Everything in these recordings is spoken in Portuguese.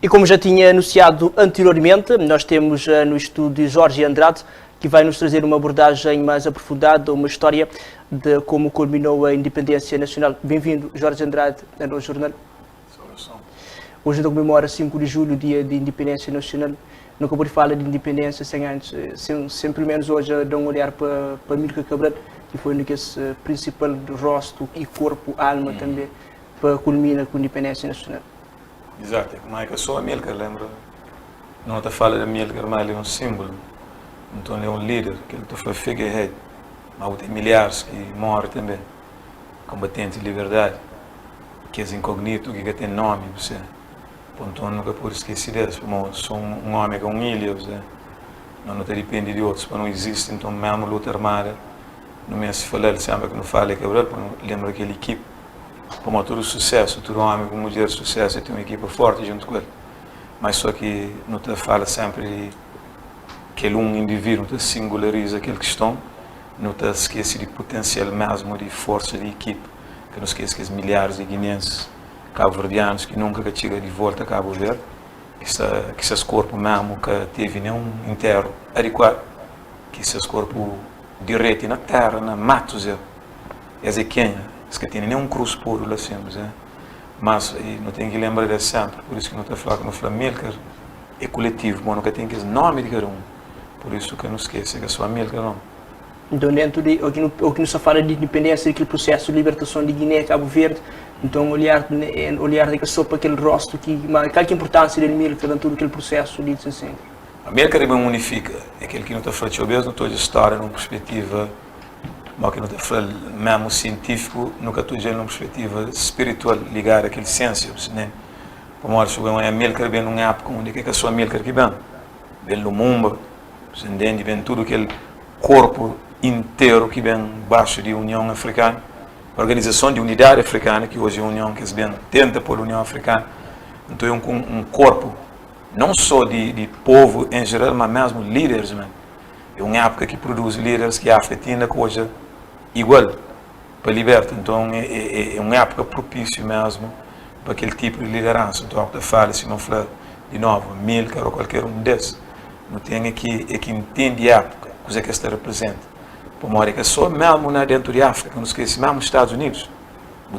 E como já tinha anunciado anteriormente, nós temos no estúdio Jorge Andrade, que vai nos trazer uma abordagem mais aprofundada, uma história de como culminou a independência nacional. Bem-vindo, Jorge Andrade, ao nosso jornal. Hoje não comemora 5 de julho, dia de independência nacional. Nunca pode falar de independência sem antes, sem pelo menos hoje dar um olhar para Amílcar Cabral, que foi um dos principal rosto e corpo, alma também, para culminar com a independência nacional. Exato, mas é só Amílcar, lembra? Não está falando de Amílcar, mas ele é um símbolo. Então ele é um líder, que ele foi figurehead. Mas tem milhares que morrem também, combatentes de liberdade, que é incognito, que tem nome, você. Então nunca pode esquecer disso, como sou um homem com ilha, você. Não depende de outros, para não existe, então mesmo luta armada, não me se falar sempre que não fala Cabral, lembra aquela equipe. Como todo sucesso, todo homem com mulher de sucesso tem uma equipe forte junto com ele. Mas só que não te fala sempre que ele indivíduo, não te singulariza aquela questão, não te esquece de potencial mesmo de força de equipe, que não esquece que os milhares de guineenses, cabo-verdianos que nunca chegam de volta a Cabo Verde, que esses corpos mesmo que teve nenhum enterro adequado, que esses corpos direto na terra, na matos, é quem que tem nenhum cruz puro lá sempre, mas não tem que lembrar de sempre, por isso que não está falando no Amílcar é coletivo, mas nunca tem que nome de cada um, por isso que não esquece que é só Amílcar não. Então dentro de o que nos fala de independência, aquele processo de libertação de Guiné, Cabo Verde, então olhar de só para aquele rosto que, mas qual que é a importância de Amílcar dentro daquele processo de assim? Amílcar unifica, é aquele que não está falando de obras, não estou de história, numa perspectiva mas que não está falando mesmo científico, nunca estou de uma perspectiva espiritual ligada àquele ciência, né? Como olha, se o Amílcar vem numa época onde é só Amílcar que vem Lumumba, você entende, vem tudo aquele corpo inteiro que vem baixo de União Africana, Organização de Unidade Africana, que hoje é a União que vem tenta por União Africana, então é um corpo não só de povo em geral, mas mesmo líderes, man. É uma época que produz líderes que a África tem coisa igual para libertar, então é uma época propícia mesmo para aquele tipo de liderança. Então eu falo, se não falar de novo, Amílcar ou qualquer um desses, não tem que entende a época, coisa que esta representa. Por uma hora que é só mesmo dentro de África, não esquece mesmo os Estados Unidos,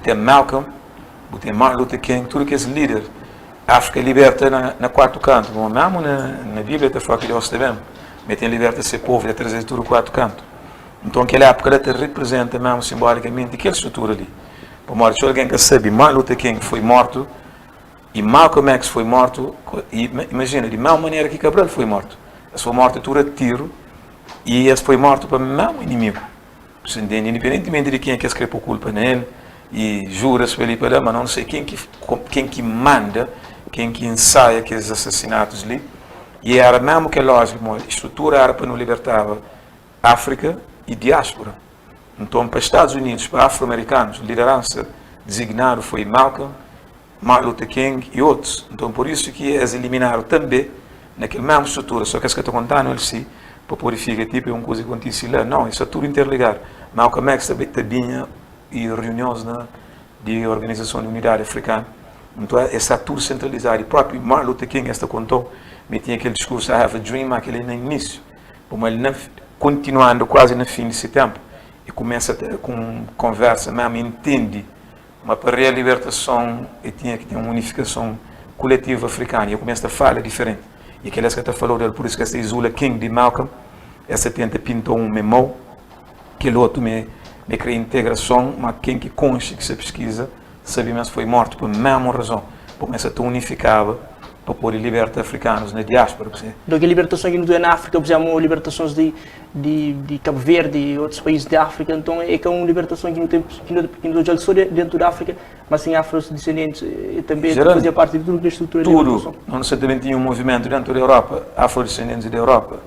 tem Malcolm, tem Martin Luther King, tudo que é líder, África liberta na quarto canto, mesmo na Bíblia está falando que Deus está vendo. Tem liberta esse povo e trazer tudo quatro cantos. Então, aquela época ela representa mesmo simbolicamente aquela estrutura ali. Por morte, alguém que sabe, Martin Luther King foi morto e Malcolm X foi morto, e imagina, de mesma maneira que Cabral foi morto. Ele foi morto por tiro e ele foi morto para o mesmo inimigo. Independentemente de quem é que escreveu culpa nele e jura-se para ele, mas não sei quem que manda, quem que ensaia aqueles assassinatos ali. E era mesmo que lógico, a estrutura era para não libertar África e diáspora. Então, para os Estados Unidos, para afro-americanos, a liderança designada foi Malcolm, Martin Luther King e outros. Então, por isso que eles eliminaram também naquela mesma estrutura. Só que as que estou contando, eles sim, para purificar, tipo, é uma coisa que acontece lá. Não, isso é tudo interligado. Malcolm X também e reuniões de Organização de Unidade Africana. Então, está tudo centralizado. E próprio Martin Luther King, esta contou, tinha aquele discurso, I have a dream, aquele no início. Como ele continuando quase no fim desse tempo, e começa com conversa, mesmo entende, mas para a libertação, ele tinha que ter uma unificação coletiva africana, e começa a falar diferente. E aqueles que falou dele, por isso que essa Isula King de Malcolm, essa tenta pintou um memo, que o outro me cria integração, mas quem que consta que se pesquisa, sabe mesmo foi morto por mesma razão, começa a unificava, para poder libertar africanos na diáspora. Do que a libertação que não é na África, por exemplo, libertações de Cabo Verde e outros países da África, então é que é uma libertação que não já só dentro da África, mas em afrodescendentes também fazia parte de tudo que a estrutura de libertação. Não se também tinha um movimento dentro da Europa, afrodescendentes da Europa,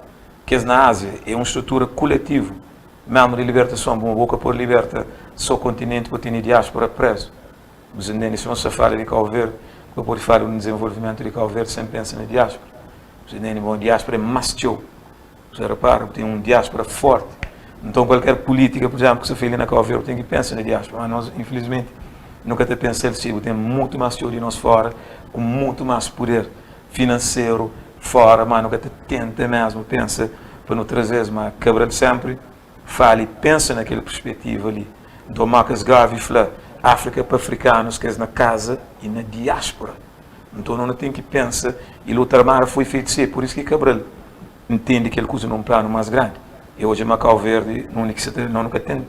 que é na Ásia, é uma estrutura coletiva, mesmo de libertação, uma boca por liberta só o continente por ter diáspora preso. Os indígenas, se não se fala de Cabo Verde, eu posso falar no desenvolvimento de Cabo Verde sem pensar na diáspora. Você entende? Bom, diáspora é macio. Você repara, tem uma diáspora forte. Então, qualquer política, por exemplo, que se fez na Cabo Verde, tem que pensar na diáspora. Mas nós, infelizmente, nunca te pensamos assim. Tem muito mais teoria de nós fora, com muito mais poder financeiro, fora, mas nunca tenta mesmo, pensa para não trazer, mas Cabral sempre fala e pensa naquela perspectiva ali. Então, Marcos Garvey fala, África para africanos, que é na casa e na diáspora. Então, não tem que pensar, e lutar armada foi feito ser, por isso que Cabral entende que ele usa num plano mais grande. E hoje, Macau Verde, nunca tem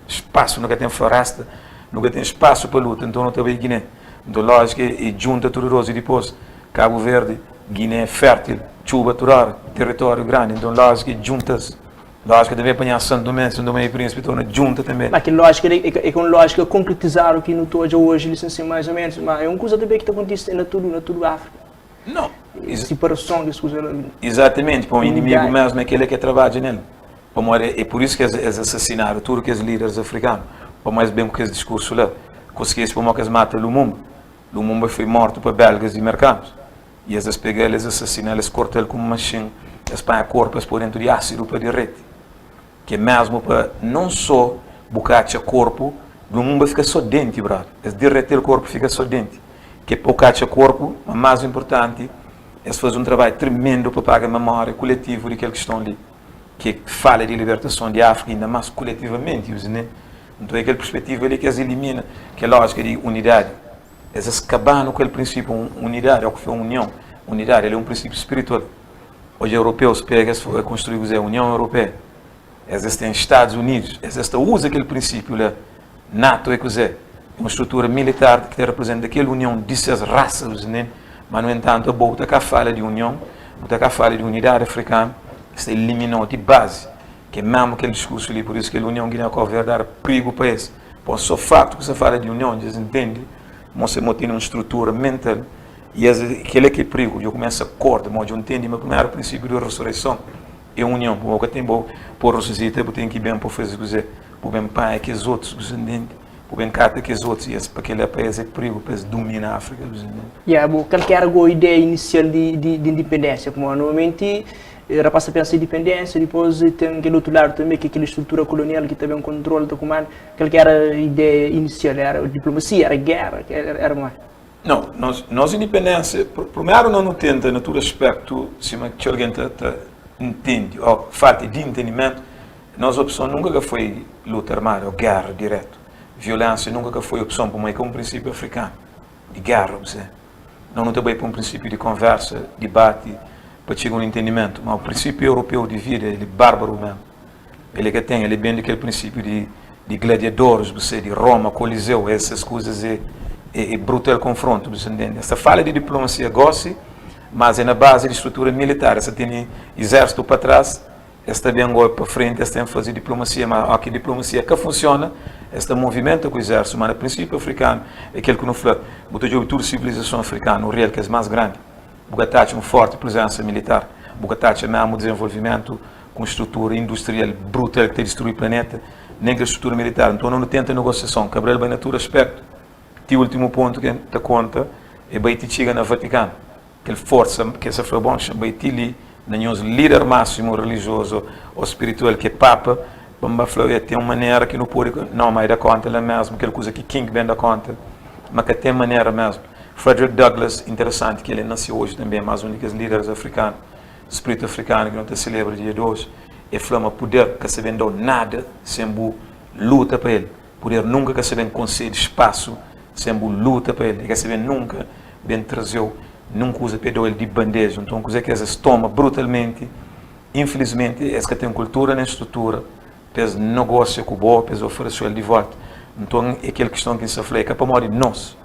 espaço, nunca tem floresta, nunca tem espaço para luta, então não tem Guiné. Então, lógico, e junta tudo e depois, Cabo Verde, Guiné é fértil, chuva turar, território grande, então lógico, juntas. Lógico, também apanhar Santo Tomé e Príncipe, então junta também. Mas que lógica é com lógica concretizar o que não estou hoje, licencia mais ou menos, mas é uma coisa também que está acontecendo na tudo África. Não. Separação das coisas. Exatamente, para um inimigo mesmo, é aquele que trabalha nele. É por isso que eles assassinaram tudo que os líderes africanos, para mais bem que esse discurso lá. Conseguisse para que eles matam Lumumba. Lumumba foi morto para belgas e mercados. E eles pegam, eles assassinam, eles cortam ele como machine, eles põem a corpo por dentro de ácido para derreter. Que é mesmo para não só bucacha corpo, Lumumba fica só dente, brother. Eles derreter o corpo fica só dente. Que é bucacha corpo, mas mais importante, eles fazem um trabalho tremendo para pagar a memória coletiva daquele que estão ali. Que fala de libertação de África ainda mais coletivamente, né? Então é aquela perspectiva ali que eles eliminam, que é lógica de unidade. Eles acabam com aquele princípio, unidade, é o que foi a união. Unidade, ele é um princípio espiritual. Hoje, os europeus pegam e construíram a União Europeia. Eles têm Estados Unidos, eles usam aquele princípio lá. NATO é que é uma estrutura militar que representa aquela união dessas raças, né? Mas, no entanto, a boa está fala de união, está fala de unidade africana, se eliminou de base, que é mesmo aquele discurso ali, por isso que a União Guiné-Verde era perigo para eles. Por só fato que você fala de união, eles entendem, você tem uma estrutura mental, e aquele é que é perigo, eu começo a cortar, mas eu entendo, mas primeiro princípio da ressurreição é a união, porque tem bom, por ressuscitar, tem que bem para fazer coisa, por bem pai que os outros, os entendem, por bem cata que os outros, e para aquele país é perigo, para dominar a África, os entendem. Qualquer ideia inicial de independência, como normalmente, era para pensar em independência, depois tem aquele outro lado também, que é aquela estrutura colonial que também é um controle do comando. Qual que era a ideia inicial? Era a diplomacia, era a guerra, era mais? Não, nós independência, primeiro não tenta, em todo aspecto, se alguém entende, ou falta de entendimento, nossa opção nunca foi luta armada ou guerra direto. Violência nunca foi opção para mim, como um princípio africano, de guerra, você. Não também para um princípio de conversa, debate, para chegar a um entendimento, mas o princípio europeu de vida, ele é bárbaro mesmo. Ele que tem, ele é bem daquele princípio de gladiadores, você, de Roma, Coliseu, essas coisas é brutal confronto, você entende? Essa fala de diplomacia gosta, mas é na base de estrutura militar, essa tem exército para trás, esta bem agora para frente, esta tem que fazer diplomacia, mas aqui diplomacia que funciona, esta movimenta com o exército, mas no princípio africano, é aquele que não fala, muito de toda civilização africana, o real que é mais grande. Bogotá uma forte presença militar. Bogotá é mesmo desenvolvimento com estrutura industrial brutal que destrui o planeta, nem que a estrutura militar. Então não tenta negociação. Cabral bem natura aspecto. O último ponto que te conta é Baiti chega na Vaticano. Aquela força que essa foi bom, Baiti ali, nos líder máximo religioso ou espiritual que é Papa, Bamba falou, tem uma maneira que não pode, não mais da conta lá mesmo, aquela coisa que King bem da conta, mas que tem maneira mesmo. Frederick Douglass, interessante que ele nasceu hoje também, mais um dos líderes africanos, espírito africano que não te celebra dia 2, e falou, poder que se vendeu nada sem luta para ele, poder nunca que se vende concede espaço sem luta para ele, e que se vende nunca bem trazeu, nunca usa pedou ele de bandeja, então coisa que eles tomam brutalmente, infelizmente, eles que têm cultura nem estrutura, eles negóciam com o bom, eles oferecem ele de volta, então é aquela questão que se fala, é que é para morrer nós,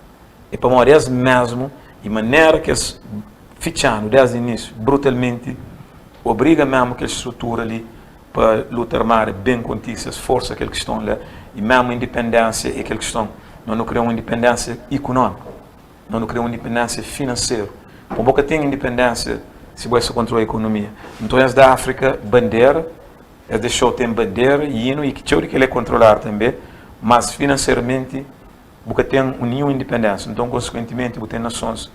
é para morrer mesmo, de maneira que eles fichando desde o início, brutalmente, obriga mesmo aquela estrutura ali para lutar armada bem contigo, as forças que estão lá, e mesmo a independência é aquela questão, não criamos uma independência econômica, não criamos uma independência financeira. Por boca tem independência, se você controlar a economia. Então, é da África, bandeira, é deixou ter bandeira e hino, e que ele é controlar também, mas financeiramente, porque tem nenhuma independência. Então, consequentemente, tem nações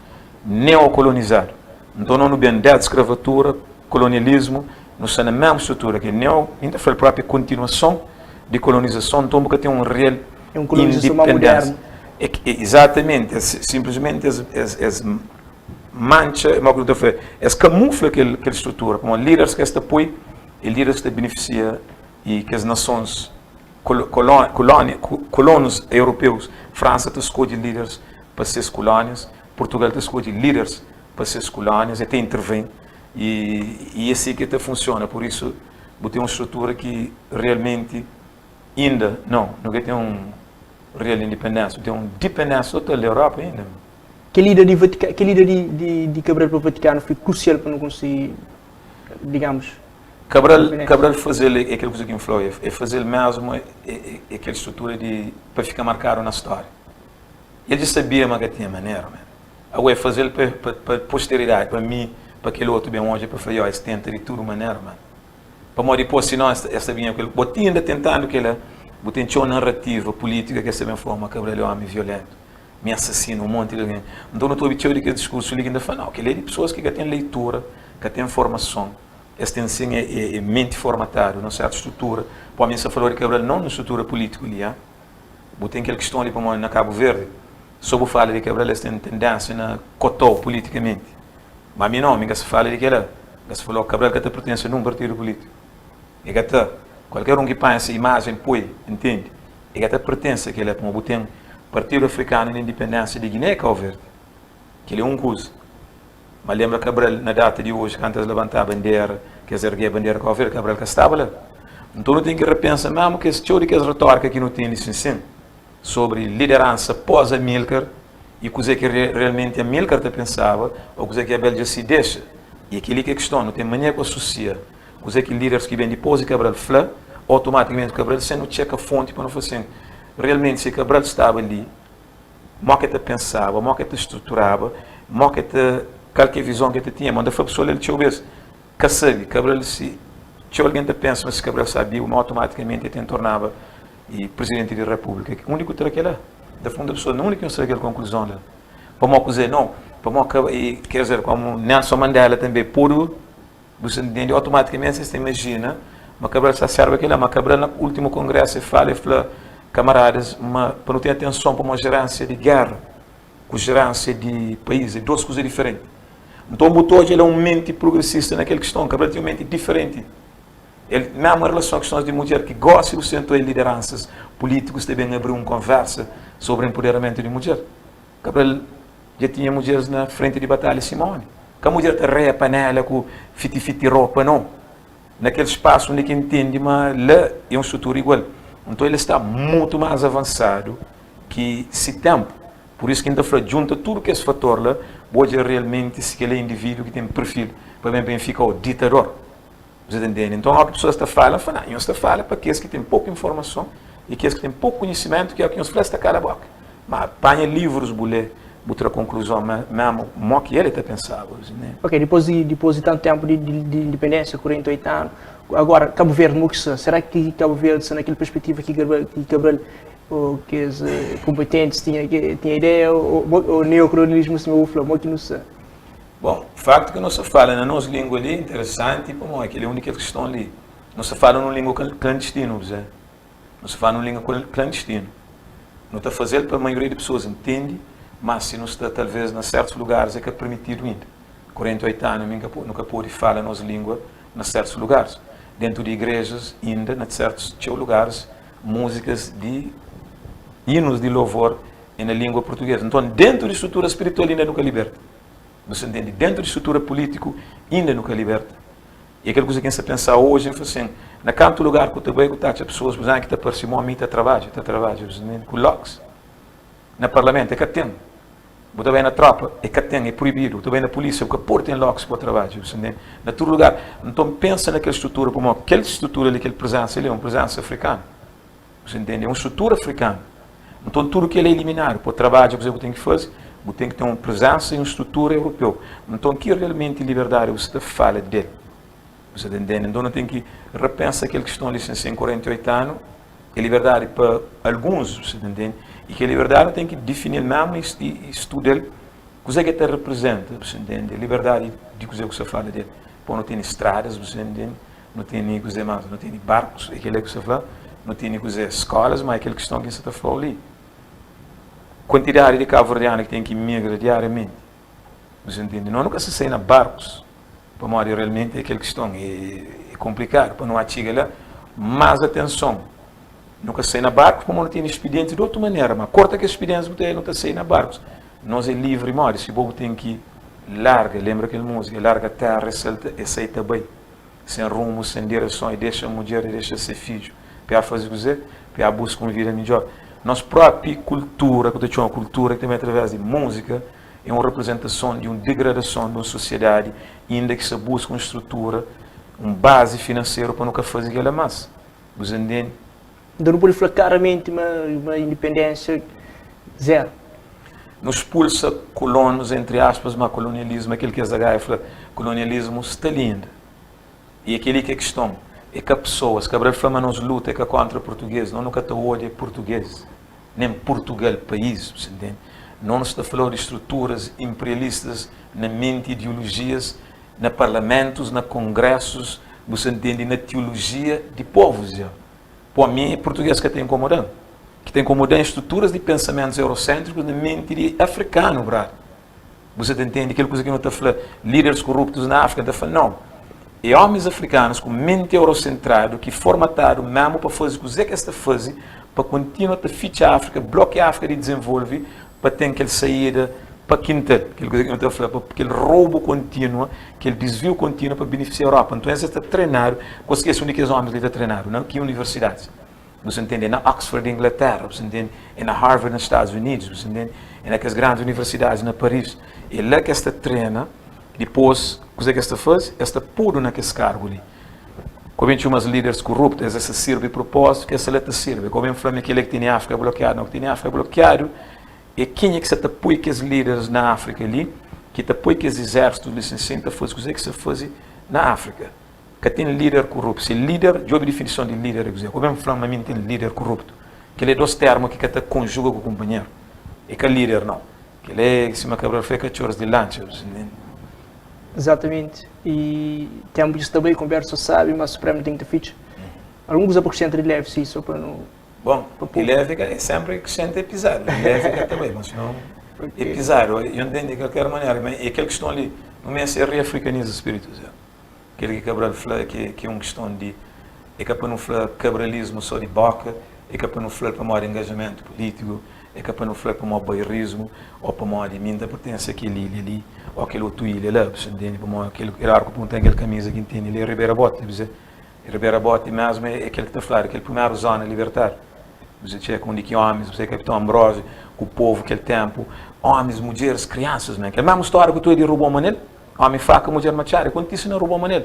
neocolonizadas. Então, não bem da escravatura, colonialismo, não são na mesma estrutura que ainda foi a própria continuação de colonização. Então, porque tem um real independência. Exatamente, simplesmente mancha, mas que foi, é camufla aquela estrutura, como líderes que este apoio e líderes que beneficia e que as nações colonos europeus, França te escolhe líderes para ser colónias, Portugal te escolhe líderes para ser colónias, até intervém e assim que até funciona, por isso tem uma estrutura que realmente ainda não tem real independência, tem uma dependência total da Europa ainda. Que líder de Cabral para o Vaticano foi crucial para não conseguir, digamos... Cabral fazer aquela coisa que influi, é fazer mesmo aquela estrutura para ficar marcado na história. Ele sabia que tinha maneira, agora é fazer para posteridade, para mim, para aquele outro bem longe, para falar, esse tenta de tudo maneira, para morrer depois, senão, essa vinha aquele, botinha ainda tentando que ela, botinha uma narrativa política que essa mesma forma, Cabral é um homem violento, me assassina, um monte de alguém. Então não estou habituado daquele discurso ali que ainda fala, não, que ele é de pessoas que têm leitura, que têm formação, este ensino é mente formatado, não certa estrutura. Para mim, se falou de Cabral, não na estrutura política ali, tem aquela questão ali para na Cabo Verde, sobre o falar de Cabral, eles têm tendência na cotou politicamente. Mas a mim não, se fala de que ela, se falou que Cabral que pertence a um partido político. E que qualquer um que pensa imagem, põe, entende? E que pertence a aquele, como tem Partido Africano de Independência de Guiné e Cabo Verde, que ele é um coisa. Mas lembra Cabral, na data de hoje, quando eles levantaram a bandeira, que eles ergueram a bandeira Cabo Verde, Cabral que estava lá. Então não tem que repensar mesmo que esse teoria que eles retorcam aqui não tem licença sobre liderança pós-Amílcar e coisa que realmente Amílcar pensava, ou coisa que a Bélgica se deixa. E aquilo que é questão, não tem maneira que associa, coisa que líderes que vêm depois de Cabral fala, automaticamente Cabral sendo checa a fonte para não fazer. Realmente, se Cabral estava ali, mal que pensava, mal que estruturava, mal que qualquer visão que tinha, mas foi a pessoa ele tinha ouvido, que sabe, Cabral se alguém pensa, mas se Cabral sabia, automaticamente ele tornava e presidente da República. O único que era aquela, da fundo da pessoa, não único que não aquela conclusão lá. Para não dizer, não, para não quer dizer, como Nelson Mandela também, puro, você entende, automaticamente você imagina, mas Cabral se serve aquilo, mas Cabral no último congresso fala, camaradas, para não ter atenção para uma gerência de guerra, com gerência de países, duas coisas diferentes. Então, botou ele é um mente progressista naquela questão, Cabral tinha uma mente diferente. Ele, mesmo em relação a questões de mulher, que gosta de sentar em lideranças políticos, também abriu uma conversa sobre o empoderamento de mulher. Cabral já tinha mulheres na frente de batalha Simone. Que a mulher está a panela com fiti-fiti roupa, não. Naquele espaço onde quem entende, mas lá é uma estrutura igual. Então ele está muito mais avançado que esse tempo. Por isso que ainda junta tudo que esse fator lá, pode realmente se ele é indivíduo que tem perfil para bem ficar o ditador. Você entende? Então a pessoa está falando, não está falando para aqueles que têm pouca informação e aqueles que têm pouco conhecimento, que é o que nos faz cala a boca. Mas apanha livros, bolé, outra conclusão mesmo, como que ele está pensando. Ok, depois de tanto tempo de independência, 48 anos, agora Cabo Verde, será que Cabo Verde, naquela perspectiva que Cabral que os competentes tinham ideia, ou neocolonialismo se me falou, que não sei. Bom, o facto que não se fala na nossa língua ali, interessante, como é que é a única questão ali. Não se fala numa língua clandestina, não se fala numa língua clandestina. Não está fazendo para a maioria das pessoas entende, mas se não está, talvez, em certos lugares é que é permitido ainda. 48 anos nunca pôde falar a nossa língua em certos lugares. Dentro de igrejas, ainda, em certos lugares, músicas de hinos de louvor na língua portuguesa. Então, dentro da estrutura espiritual ainda nunca liberta. Você entende? Dentro da estrutura política ainda nunca liberta. E aquela coisa que você pensa hoje, assim, na canto lugar que eu trabalho, as pessoas que estão para cima, a mim está trabalho, com locks. No parlamento, é que tem. Eu também na tropa, é que tem, é proibido. Eu também na polícia, o que pôr tem locks para o trabalho. Na todo lugar. Então, pensa naquela estrutura, como aquela estrutura ali, aquela presença, ele é uma presença africana. Você entende? É uma estrutura africana. Então, tudo que ele é eliminado para o trabalho que você tem que fazer, você tem que ter uma presença e uma estrutura europeu. Então, que realmente liberdade você fala dele. Você entende? Então, não tem que repensar aquele que estão licenciados em 48 anos, é liberdade para alguns, você entende? E que a liberdade tem que definir mesmo e estudar o que ele representa, você entende? A liberdade de que você fala dele. Pô, não tem estradas, você entende? Não tem mais, não tem barcos, aquele que você fala. Não tem escolas, mas aquela questão que você está falando ali. Quantidade de cabo-verdianos que tem que migrar diariamente. Você entende? Não nunca se sai na barcos, para morrer realmente é aquela questão, é complicado, para não atirar lá, mais atenção. Nunca sai na barcos, como não tem expediente de outra maneira, mas corta que a expediente não está sai na barcos. Nós é livre, morre, se o povo tem que larga, lembra aquela música, larga a terra, aceita bem, sem rumo, sem direção, e deixa a mulher, e deixa ser filho, para fazer coisa, para buscar uma vida melhor. Nossa própria cultura, que é uma cultura que também através de música, é uma representação de uma degradação de uma sociedade, ainda que se busca uma estrutura, uma base financeira para nunca fazer aquela massa. Você entende? Então não pode falar claramente uma independência zero. Nos expulsa colonos, entre aspas, mas colonialismo, aquele que é Zagaia fala, colonialismo está lindo. E aquele que é questão, é que as pessoas, que a Brafama nos luta é que contra o português, não nunca está olhando português, nem Portugal, país, você entende? Não está falando de estruturas imperialistas, na mente, ideologias, na parlamentos, na congressos, você entende, na teologia de povos. Já. Para mim, é português que está incomodando. Que tem incomodando estruturas de pensamentos eurocêntricos na mente de africano, brado. Você entende aquela coisa que não está falando, líderes corruptos na África, está falando, não. É homens africanos com mente eurocentrada, que formatado mesmo para fazer o que esta faz, para continuar a fichar a África, bloquear a África de desenvolver, para ter aquela saída para quintal, aquilo que eu estou a falar, para aquele roubo contínuo, aquele desvio contínuo para beneficiar a Europa. Então, esse está treinado, conseguir se únicos homens que estão treinados, não? Que universidades? Você entende? Na Oxford, Inglaterra, você entende? E na Harvard, nos Estados Unidos, você entende? E naquelas grandes universidades, na Paris. E lá que esta treina, depois, o que esta faz? Esta puro naquele cargo ali. Como a gente umas líderes corruptas, essa serve de propósito, que essa letra serve. Como a gente fala que ele que tem a África bloqueado, não, que tem a África bloqueado, e quem é que se apoia que os líderes na África ali, que te apoia que os exércitos licenciados fazem o que se faz na África. Que tem líder corrupto. Se líder, de outra definição de líder, como eu falo, tem líder corrupto. Que ele é dois termos que te conjuga com o companheiro. E que líder não. Que ele é, se uma cabra feia, cachorros de lancha. Exatamente. E temos isso também, conversa sabe, mas o Supremo tem que ter feito. Alguns aproxentam de leve, sim, só para não... Bom, e leve é sempre que sente pisar. Leve também, mas não é pisar. Eu entendo de qualquer maneira, mas é aquela questão ali, não é ser reafricaniza o espírito. Aquele que Cabral fala que é uma questão de, é que para não falar cabralismo só de boca, é que para não falar para maior engajamento político, é que para não falar para maior bairrismo, ou para maior de minha pertence àquele ilha ali, ou aquele outro ilha lá, você entende? Para maior aquele arco que não tem aquela camisa que entende, ele é Ribeira Bote, Ribeira Bote mesmo é aquele que está a falar, aquele primeiro zona libertar. Você tinha com que homens, você Capitão Ambrosio, com o povo, aquele tempo, homens, mulheres, crianças, né? Aquela mesma história que tu de roubou manel, homem faca, mulher machara, quando isso não roubou manel.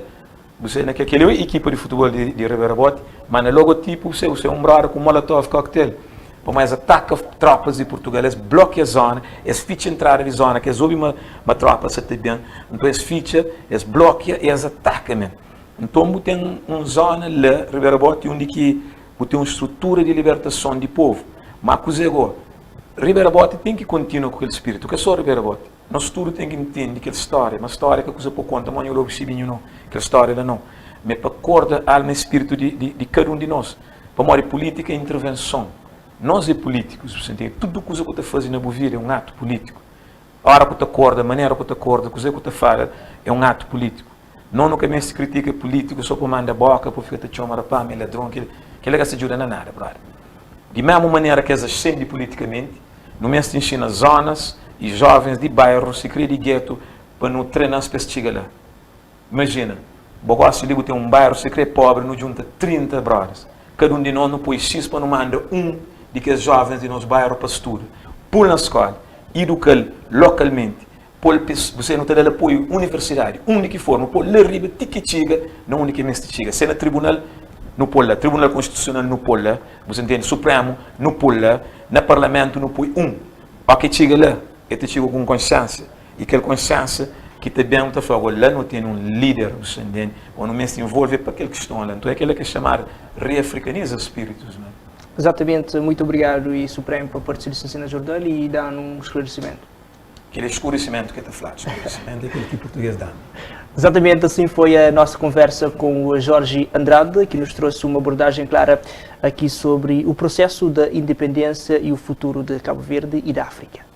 Você naquela equipa de futebol de Ribeira Bote, mas no logotipo você é um brado com molotov cocktail. Por mais ataca tropas de Portugal, eles bloqueiam a zona, eles ficham entrar na zona, que eles ouvem uma tropa, se te bem, então eles ficham, eles bloqueiam e eles atacam mesmo. Então tem uma zona lá, Ribeira Bote, onde que tem uma estrutura de libertação de povo. Mas agora, Ribeira Bote tem que continuar com aquele espírito, que é só Ribeira Bote. Nosso tudo tem que entender aquela história, uma história que a coisa por conta, mas eu não sei não, aquela história lá não. Mas para acordar a alma e espírito de cada um de nós. Para morrer política e intervenção. Nós é políticos, você entende? Tudo o que você está fazendo na Bovira é um ato político. A hora que você acorda, a maneira que você acorda, o que você fala é um ato político. Não nunca mais se critica político só para mandar boca, para ficar te chamando para mim, ladrão, que ele não se ajuda na nada, brother. De mesma maneira que eles ascendem politicamente, no mês se ensina zonas e jovens de bairro se criam de gueto para não treinar as pessoas lá. Imagina, o negócio ali tem um bairro, se cria pobre, não junta 30 brothers. Cada um de nós não põe X para não manda um de que os jovens de nosso bairro para estudar. Pula na escola, educa localmente. Você não tem apoio universitário, única forma, pôr lá riba, tiquetiga, não unicamente tiga. Se na tribunal, não pôr lá, tribunal constitucional não pôr lá, você entende, Supremo não pôr lá, na parlamento não põe um. O que chega lá, é te chega com consciência, e aquela consciência que também está falando, lá não tem um líder, você entende, ou não se envolve para aquela questão lá. Então é aquilo que é chamar reafricaniza os espíritos. Não é? Exatamente, muito obrigado e Supremo por participar na Jordão e dar um esclarecimento. Aquele escurecimento que está falando, escurecimento é aquele que o português dá. Exatamente, assim foi a nossa conversa com o Jorge Andrade, que nos trouxe uma abordagem clara aqui sobre o processo da independência e o futuro de Cabo Verde e da África.